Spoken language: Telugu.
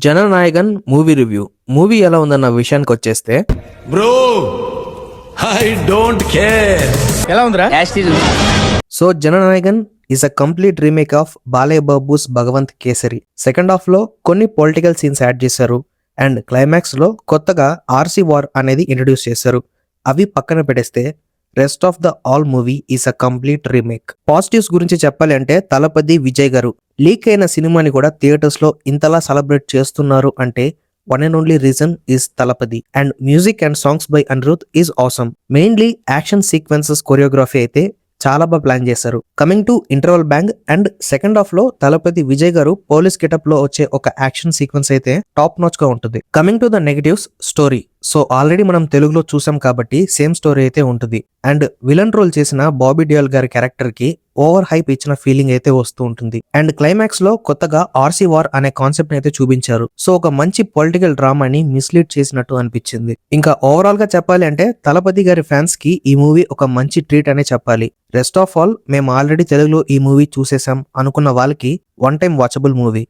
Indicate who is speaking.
Speaker 1: Jana Nayagan movie review. మూవీ ఎలా ఉందన్న విషయానికి వచ్చేస్తే,
Speaker 2: బ్రో ఐ డోంట్ కేర్.
Speaker 3: ఎలా ఉందిరా?
Speaker 1: So Jananayagan is a complete remake of Balayya Babu's Bhagavanth Kesari. Second half లో కొన్ని పొలిటికల్ సీన్స్ యాడ్ చేశారు అండ్ క్లైమాక్స్ లో కొత్తగా ఆర్సీ వార్ అనేది ఇంట్రడ్యూస్ చేశారు. అవి పక్కన పెట్టేస్తే rest of the all movie is a complete remake. Positives గురించి చెప్పాలి అంటే తలపతి విజయ్ గారు లీక్ అయిన సినిమాని కూడా థియేటర్స్ లో ఇంతలా సెలబ్రేట్ చేస్తున్నారు అంటే one and only reason is Thalapathy. And music and songs by Anirudh is awesome. Mainly action sequences choreography అయితే చాలా బాగా ప్లాన్ చేశారు. Coming to interval bang and second half లో తలపతి విజయ్ గారు పోలీస్ గెటప్ లో వచ్చే ఒక యాక్షన్ సీక్వెన్స్ అయితే టాప్ నాచ్ గా ఉంటుంది. Coming to the negatives, story. So already మనం తెలుగులో చూసాం కాబట్టి సేమ్ స్టోరీ అయితే ఉంటుంది. అండ్ విలన్ రోల్ చేసిన బాబీ డియోల్ గారి క్యారెక్టర్ కి ఓవర్ హైప్ ఇచ్చిన ఫీలింగ్ అయితే వస్తూ ఉంటుంది. అండ్ క్లైమాక్స్ లో కొత్తగా ఆర్సీ వార్ అనే కాన్సెప్ట్ అయితే చూపించారు. సో ఒక మంచి పొలిటికల్ డ్రామాని మిస్లీడ్ చేసినట్టు అనిపించింది. ఇంకా ఓవరాల్ గా చెప్పాలి అంటే తలపతి గారి ఫ్యాన్స్ కి ఈ మూవీ ఒక మంచి ట్రీట్ అనే చెప్పాలి. రెస్ట్ ఆఫ్ ఆల్ మేము ఆల్రెడీ తెలుగులో ఈ మూవీ చూసేసాం అనుకున్న వాళ్ళకి వన్ టైం వాచబుల్ మూవీ.